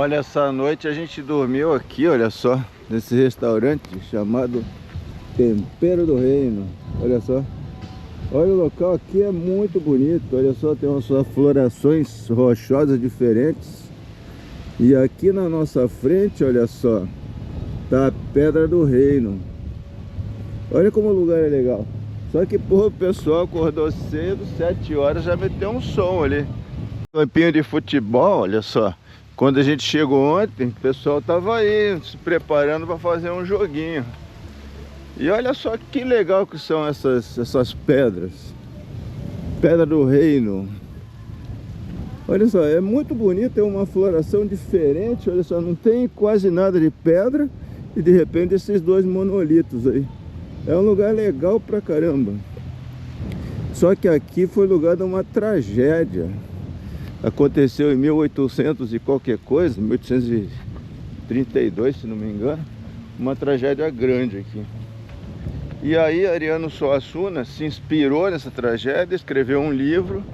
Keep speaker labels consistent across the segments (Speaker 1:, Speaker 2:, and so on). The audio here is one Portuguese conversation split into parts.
Speaker 1: Olha, essa noite a gente dormiu aqui, olha só, nesse restaurante chamado Tempero do Reino. Olha só, olha o local aqui, é muito bonito. Olha só, tem umas florações rochosas diferentes. E aqui na nossa frente, olha só, tá a Pedra do Reino. Olha como o lugar é legal. Só que, pô, o pessoal acordou cedo, 7 horas, já meteu um som ali. Campinho de futebol, olha só. Quando a gente chegou ontem, o pessoal tava aí se preparando para fazer um joguinho. E olha só que legal que são essas pedras. Pedra do Reino. Olha só, é muito bonito, é uma floração diferente. Olha só, não tem quase nada de pedra. E de repente esses dois monolitos aí. É um lugar legal pra caramba. Só que aqui foi lugar de uma tragédia. Aconteceu em 1800 e qualquer coisa, 1832, se não me engano. Uma tragédia grande aqui. E aí Ariano Suassuna se inspirou nessa tragédia, escreveu um livro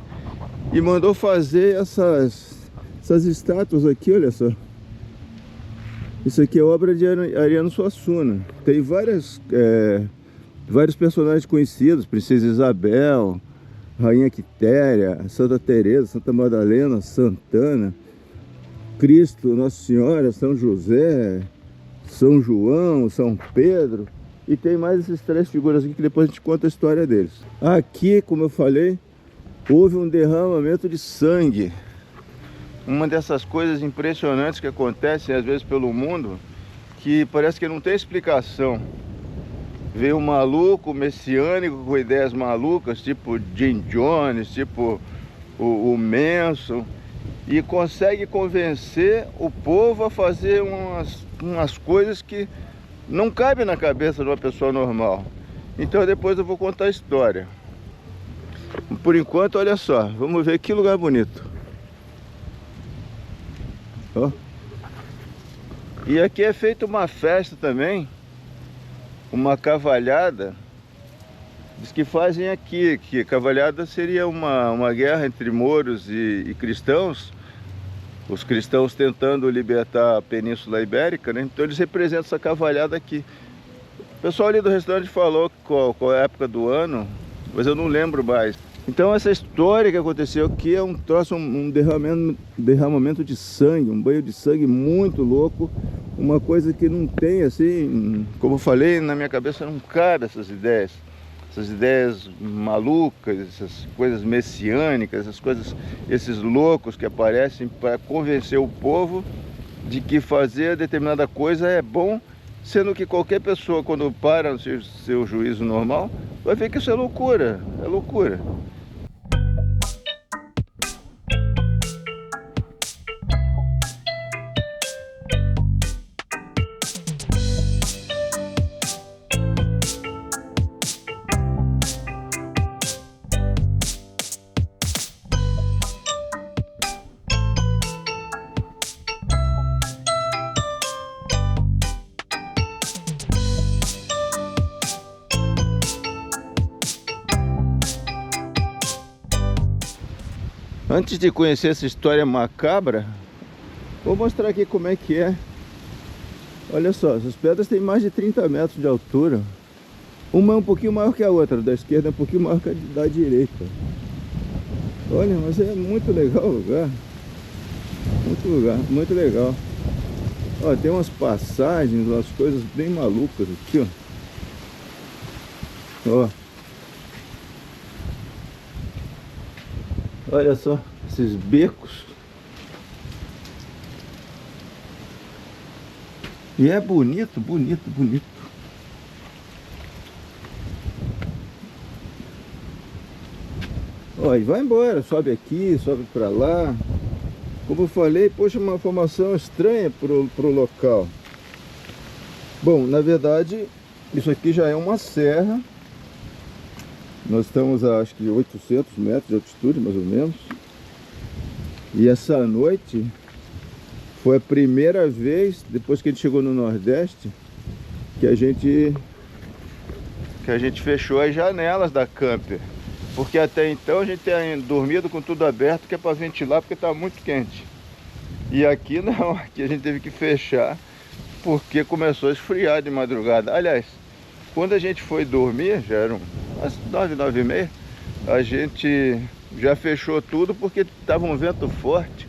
Speaker 1: e mandou fazer essas estátuas aqui, olha só. Isso aqui é obra de Ariano Suassuna. Tem vários personagens conhecidos, Princesa Isabel, Rainha Quitéria, Santa Teresa, Santa Madalena, Santana, Cristo, Nossa Senhora, São José, São João, São Pedro. E tem mais essas 3 figuras aqui que depois a gente conta a história deles. Aqui, como eu falei, houve um derramamento de sangue. Uma dessas coisas impressionantes que acontecem às vezes pelo mundo, que parece que não tem explicação. Veio um maluco messiânico com ideias malucas, tipo Jim Jones, tipo o Manson, e consegue convencer o povo a fazer umas coisas que não cabem na cabeça de uma pessoa normal. Então depois eu vou contar a história. Por enquanto, olha só, vamos ver que lugar bonito. Ó. E aqui é feita uma festa também, uma cavalhada. Diz que fazem aqui, que cavalhada seria uma guerra entre mouros e cristãos. Os cristãos tentando libertar a Península Ibérica, né? Então eles representam essa cavalhada aqui. O pessoal ali do restaurante falou qual é a época do ano, mas eu não lembro mais. Então essa história que aconteceu aqui é um troço, um derramamento de sangue, um banho de sangue muito louco. Uma coisa que não tem, assim, como eu falei, na minha cabeça não cabe essas ideias malucas, essas coisas messiânicas, essas coisas, esses loucos que aparecem para convencer o povo de que fazer determinada coisa é bom, sendo que qualquer pessoa, quando para no seu juízo normal, vai ver que isso é loucura, é loucura. Antes de conhecer essa história macabra, vou mostrar aqui como é que é. Olha só, essas pedras têm mais de 30 metros de altura. Uma é um pouquinho maior que a outra, da esquerda é um pouquinho maior que a da direita. Olha, mas é muito legal o lugar. Muito legal. Ó, tem umas passagens, umas coisas bem malucas aqui, ó. Ó. Olha só, esses becos. E é bonito, bonito, bonito. Ó, e vai embora, sobe aqui, sobe pra lá. Como eu falei, poxa, uma formação estranha pro local. Bom, na verdade, isso aqui já é uma serra. Nós estamos a acho que 800 metros de altitude, mais ou menos. E essa noite foi a primeira vez, depois que a gente chegou no Nordeste, que a gente fechou as janelas da camper. Porque até então a gente tem dormido com tudo aberto, que é para ventilar, porque está muito quente. E aqui não, aqui a gente teve que fechar porque começou a esfriar de madrugada. Aliás, quando a gente foi dormir, já eram umas 9, 9h30, a gente já fechou tudo porque estava um vento forte.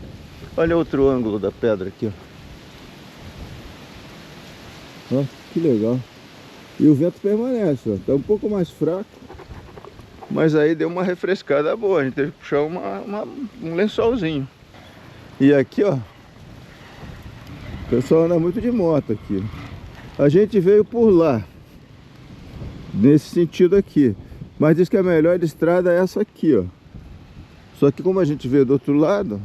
Speaker 1: Olha outro ângulo da pedra aqui, ó. Ó, que legal. E o vento permanece, ó. Tá um pouco mais fraco, mas aí deu uma refrescada boa. A gente teve que puxar um lençolzinho. E aqui, ó, o pessoal anda muito de moto aqui. A gente veio por lá, nesse sentido aqui, mas diz que a melhor estrada é essa aqui, ó. Só que como a gente veio do outro lado,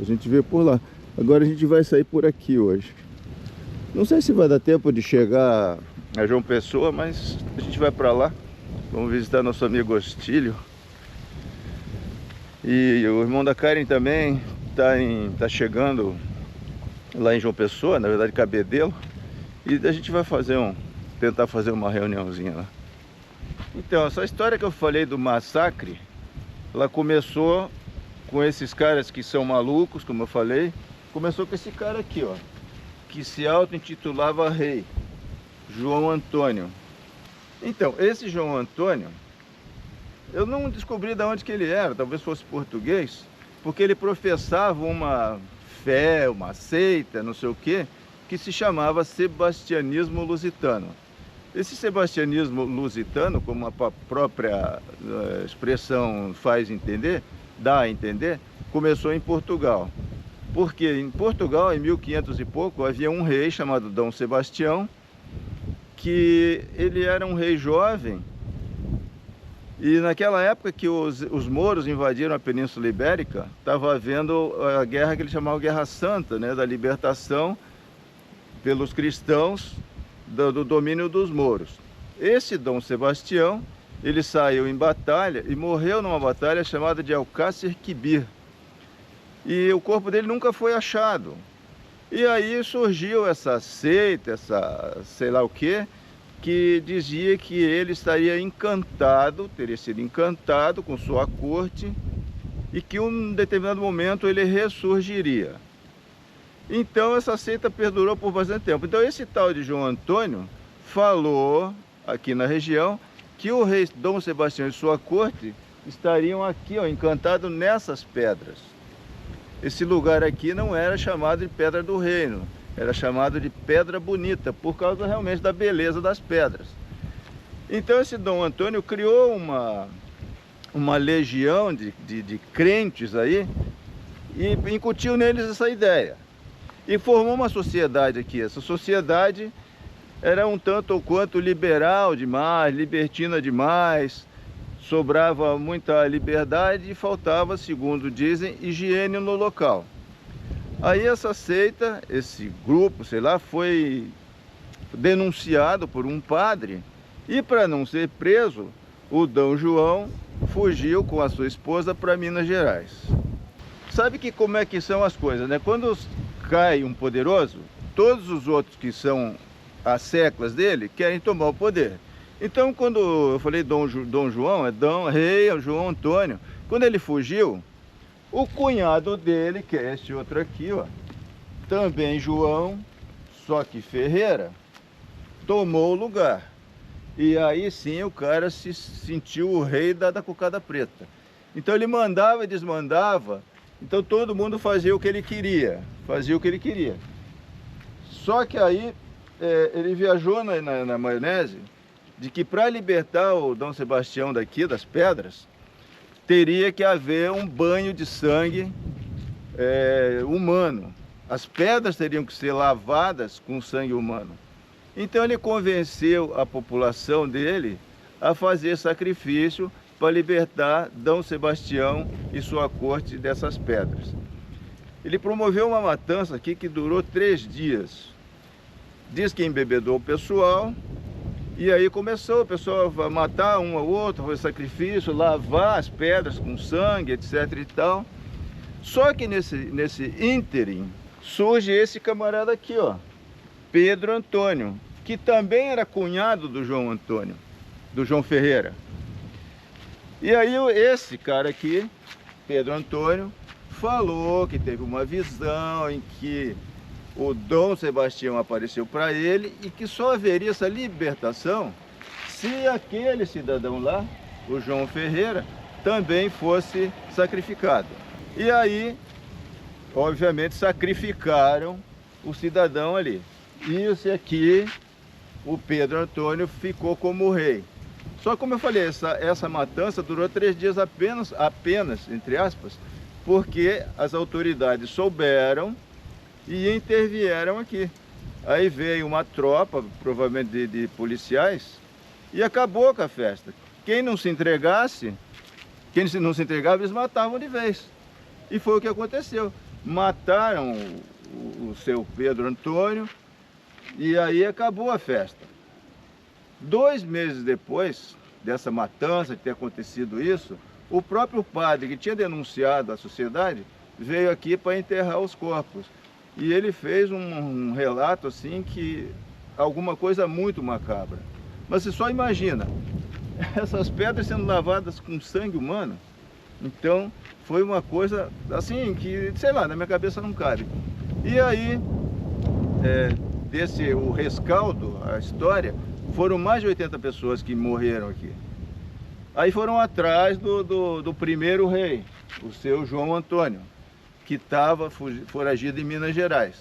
Speaker 1: a gente veio por lá. Agora a gente vai sair por aqui hoje. Não sei se vai dar tempo de chegar a João Pessoa, mas a gente vai pra lá. Vamos visitar nosso amigo Ostílio. E o irmão da Karen também tá chegando lá em João Pessoa, na verdade Cabedelo. E a gente vai tentar fazer uma reuniãozinha lá. Então, essa história que eu falei do massacre, ela começou com esses caras que são malucos, como eu falei. Começou com esse cara aqui, ó, que se auto-intitulava rei, João Antônio. Então, esse João Antônio, eu não descobri de onde que ele era, talvez fosse português, porque ele professava uma fé, uma seita, não sei o que se chamava sebastianismo lusitano. Esse sebastianismo lusitano, como a própria expressão faz entender, dá a entender, começou em Portugal. Porque em Portugal, em 1500 e pouco, havia um rei chamado Dom Sebastião, que ele era um rei jovem, e naquela época que os mouros invadiram a Península Ibérica, estava havendo a guerra que ele chamava Guerra Santa, né, da libertação pelos cristãos do domínio dos mouros. Esse Dom Sebastião, ele saiu em batalha e morreu numa batalha chamada de Alcácer Quibir. E o corpo dele nunca foi achado. E aí surgiu essa seita, essa sei lá o que dizia que ele estaria encantado, teria sido encantado com sua corte e que em um determinado momento ele ressurgiria. Então essa seita perdurou por bastante tempo. Então esse tal de João Antônio falou aqui na região que o rei Dom Sebastião e sua corte estariam aqui, ó, encantados nessas pedras. Esse lugar aqui não era chamado de Pedra do Reino, era chamado de Pedra Bonita, por causa realmente da beleza das pedras. Então esse Dom Antônio criou uma legião de crentes aí e incutiu neles essa ideia. E formou uma sociedade aqui. Essa sociedade era um tanto ou quanto liberal demais, libertina demais, sobrava muita liberdade e faltava, segundo dizem, higiene no local. Aí essa seita, esse grupo, sei lá, foi denunciado por um padre e para não ser preso, o Dom João fugiu com a sua esposa para Minas Gerais. Sabe que como é que são as coisas, né? Quando cai um poderoso, todos os outros que são as seclas dele querem tomar o poder. Então quando eu falei Dom João, rei João Antônio, quando ele fugiu, o cunhado dele, que é esse outro aqui, ó, também João, só que Ferreira, tomou o lugar. E aí sim o cara se sentiu o rei da cocada preta. Então ele mandava e desmandava. Então todo mundo fazia o que ele queria, Só que aí ele viajou na maionese de que para libertar o Dom Sebastião daqui, das pedras, teria que haver um banho de sangue humano. As pedras teriam que ser lavadas com sangue humano. Então ele convenceu a população dele a fazer sacrifício para libertar Dom Sebastião e sua corte dessas pedras. Ele promoveu uma matança aqui que durou 3 dias. Diz que embebedou o pessoal, e aí começou o pessoal a matar um ao outro, fazer sacrifício, lavar as pedras com sangue, etc e tal. Só que nesse ínterim surge esse camarada aqui, ó, Pedro Antônio, que também era cunhado do João Antônio, do João Ferreira. E aí esse cara aqui, Pedro Antônio, falou que teve uma visão em que o Dom Sebastião apareceu para ele e que só haveria essa libertação se aquele cidadão lá, o João Ferreira, também fosse sacrificado. E aí, obviamente, sacrificaram o cidadão ali. E esse aqui, o Pedro Antônio, ficou como rei. Só como eu falei, essa matança durou 3 dias apenas, entre aspas, porque as autoridades souberam e intervieram aqui. Aí veio uma tropa, provavelmente de policiais, e acabou com a festa. Quem não se entregava, eles matavam de vez. E foi o que aconteceu. Mataram o seu Pedro Antônio e aí acabou a festa. 2 meses depois dessa matança, de ter acontecido isso, o próprio padre que tinha denunciado a sociedade veio aqui para enterrar os corpos. E ele fez um relato assim que alguma coisa muito macabra. Mas você só imagina, essas pedras sendo lavadas com sangue humano. Então foi uma coisa assim que, sei lá, na minha cabeça não cabe. E aí, o rescaldo, a história, foram mais de 80 pessoas que morreram aqui. Aí foram atrás do primeiro rei, o seu João Antônio, que estava foragido em Minas Gerais.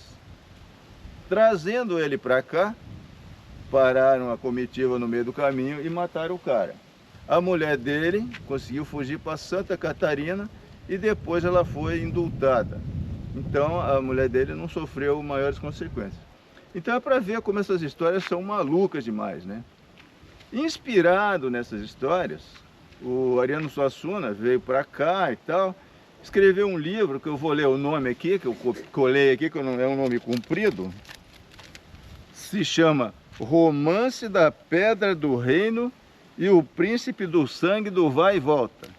Speaker 1: Trazendo ele para cá, pararam a comitiva no meio do caminho e mataram o cara. A mulher dele conseguiu fugir para Santa Catarina e depois ela foi indultada. Então a mulher dele não sofreu maiores consequências. Então é para ver como essas histórias são malucas demais, né? Inspirado nessas histórias, o Ariano Suassuna veio para cá e tal, escreveu um livro, que eu vou ler o nome aqui, que eu colei aqui, que não é um nome comprido, se chama Romance da Pedra do Reino e o Príncipe do Sangue do Vai e Volta.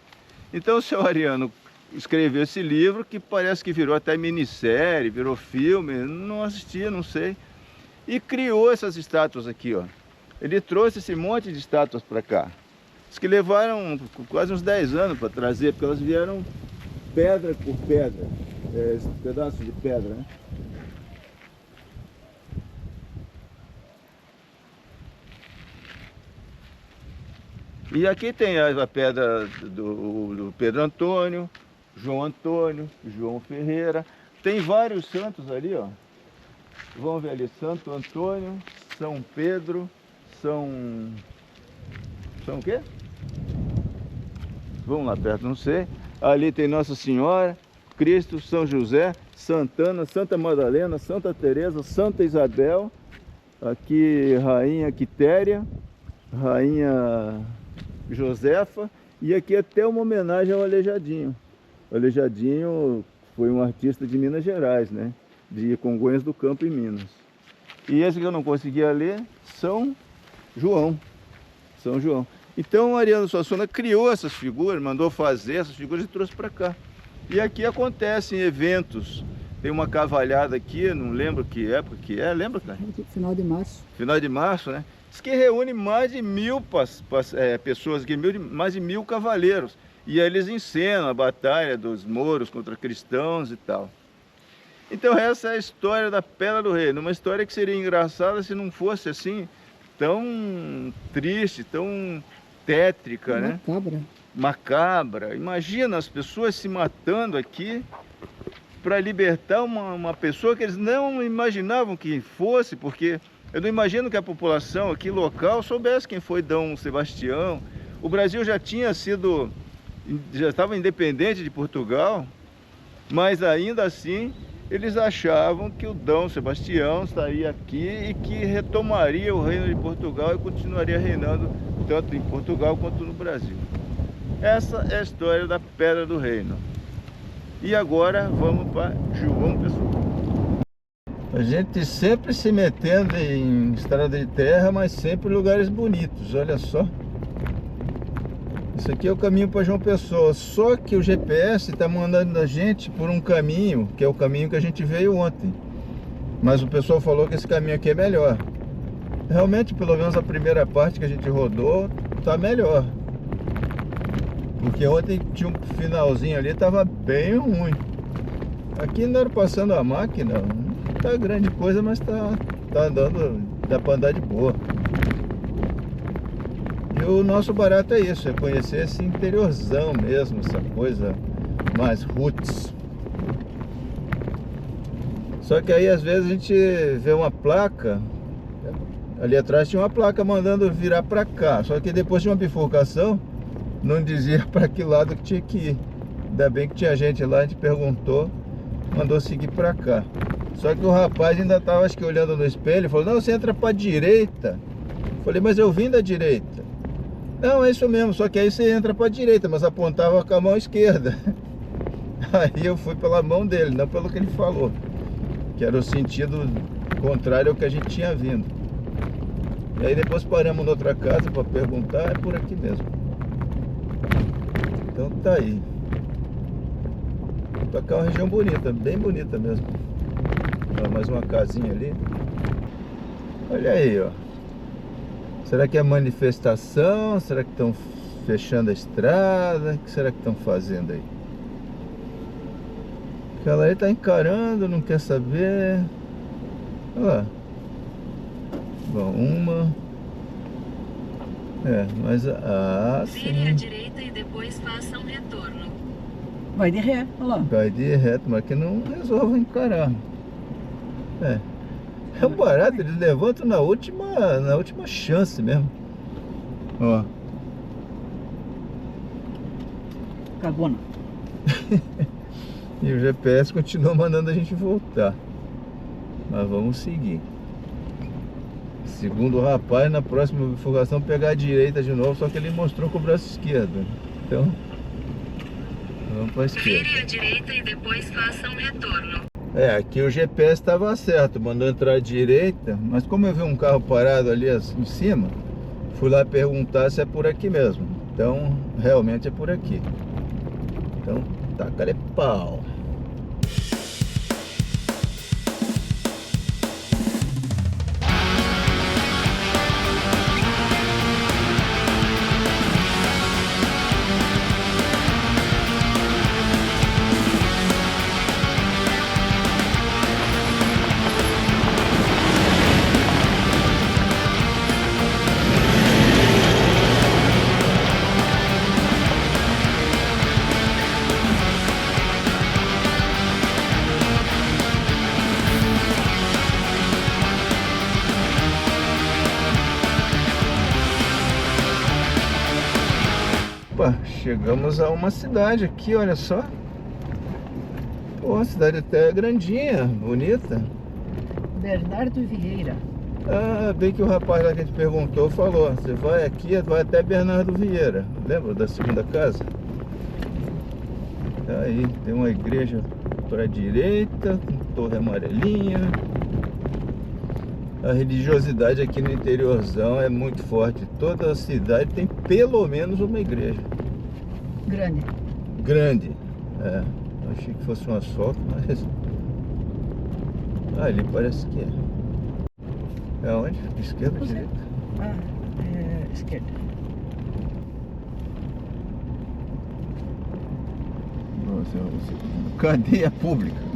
Speaker 1: Então o seu Ariano escreveu esse livro, que parece que virou até minissérie, virou filme, não assisti, não sei, e criou essas estátuas aqui, ó. Ele trouxe esse monte de estátuas para cá. Diz que levaram quase uns 10 anos para trazer, porque elas vieram pedra por pedra, esse pedaço de pedra, né? E aqui tem a pedra do Pedro Antônio, João Ferreira. Tem vários santos ali, ó. Vamos ver ali, Santo Antônio, São Pedro, São o quê? Vamos lá perto, não sei. Ali tem Nossa Senhora, Cristo, São José, Santana, Santa Madalena, Santa Teresa, Santa Isabel. Aqui Rainha Quitéria, Rainha Josefa, e aqui até uma homenagem ao Aleijadinho. O Aleijadinho foi um artista de Minas Gerais, né? De Congonhas do Campo, em Minas. E esse que eu não conseguia ler, São João. Então o Ariano Suassuna criou essas figuras, mandou fazer essas figuras e trouxe para cá. E aqui acontecem eventos. Tem uma cavalhada aqui, não lembro que época que é, lembra, cara?
Speaker 2: Final de março.
Speaker 1: Final de março, né? Diz que reúne mais de 1000 pessoas aqui, mais de 1000 cavaleiros. E aí eles encenam a batalha dos mouros contra cristãos e tal. Então essa é a história da Pedra do Reino. Uma história que seria engraçada se não fosse assim, tão triste, tão tétrica, né? Macabra. Imagina as pessoas se matando aqui para libertar uma pessoa que eles não imaginavam que fosse, porque eu não imagino que a população aqui local soubesse quem foi Dom Sebastião. O Brasil já estava independente de Portugal, mas ainda assim eles achavam que o Dom Sebastião estaria aqui e que retomaria o reino de Portugal e continuaria reinando tanto em Portugal quanto no Brasil. Essa é a história da Pedra do Reino. E agora vamos para João Pessoa. A gente sempre se metendo em estrada de terra, mas sempre em lugares bonitos, olha só. Isso aqui é o caminho para João Pessoa, só que o GPS está mandando a gente por um caminho, que é o caminho que a gente veio ontem. Mas o pessoal falou que esse caminho aqui é melhor. Realmente, pelo menos a primeira parte que a gente rodou, está melhor. Porque ontem tinha um finalzinho ali, estava bem ruim. Aqui andaram passando a máquina, não tá grande coisa, mas tá andando, dá pra andar de boa. E o nosso barato é isso, é conhecer esse interiorzão mesmo, essa coisa mais roots. Só que aí às vezes a gente vê uma placa, ali atrás tinha uma placa mandando virar pra cá, só que depois de uma bifurcação, não dizia pra que lado que tinha que ir. Ainda bem que tinha gente lá, a gente perguntou, mandou seguir pra cá. Só que o rapaz ainda tava, acho que olhando no espelho, falou, não, você entra pra direita. Falei, mas eu vim da direita. Não, é isso mesmo, só que aí você entra pra direita, mas apontava com a mão esquerda. Aí eu fui pela mão dele, não pelo que ele falou, que era o sentido contrário ao que a gente tinha vindo. E aí depois paramos em outra casa para perguntar, é por aqui mesmo. Então tá aí. Pra cá é uma região bonita, bem bonita mesmo. Ó, mais uma casinha ali. Olha aí, ó. Será que é manifestação? Será que estão fechando a estrada? O que será que estão fazendo aí? Aquela aí tá encarando, não quer saber. Olha lá. Bom, uma. É, mas
Speaker 2: Vire à direita e depois faça um retorno.
Speaker 3: Vai de ré, olha lá.
Speaker 1: vai de reto, mas que não resolve encarar. É um barato, eles levantam na última chance mesmo. Ó.
Speaker 3: Cagona.
Speaker 1: E o GPS continua mandando a gente voltar. Mas vamos seguir. Segundo o rapaz, na próxima bifurcação pegar a direita de novo, só que ele mostrou com o braço esquerdo. Então, vamos para a esquerda.
Speaker 2: Vire à direita e depois faça um retorno.
Speaker 1: É, aqui o GPS estava certo, mandou entrar à direita, mas como eu vi um carro parado ali em cima, fui lá perguntar se é por aqui mesmo. Então, realmente é por aqui. Então, taca-lhe pau. Opa, chegamos a uma cidade aqui, olha só. Pô, a cidade até grandinha, bonita.
Speaker 3: Bernardo Vieira.
Speaker 1: Ah, bem que o rapaz lá que a gente perguntou falou, você vai aqui, vai até Bernardo Vieira. Lembra da segunda casa? Aí, tem uma igreja para a direita, com torre amarelinha. A religiosidade aqui no interiorzão é muito forte. Toda a cidade tem pelo menos uma igreja.
Speaker 3: Grande.
Speaker 1: Grande. É, eu achei que fosse um asfalto, mas... Ah, ali parece que é. É onde? Esquerda ou direita?
Speaker 3: Ah, é esquerda.
Speaker 1: Nossa, cadeia pública.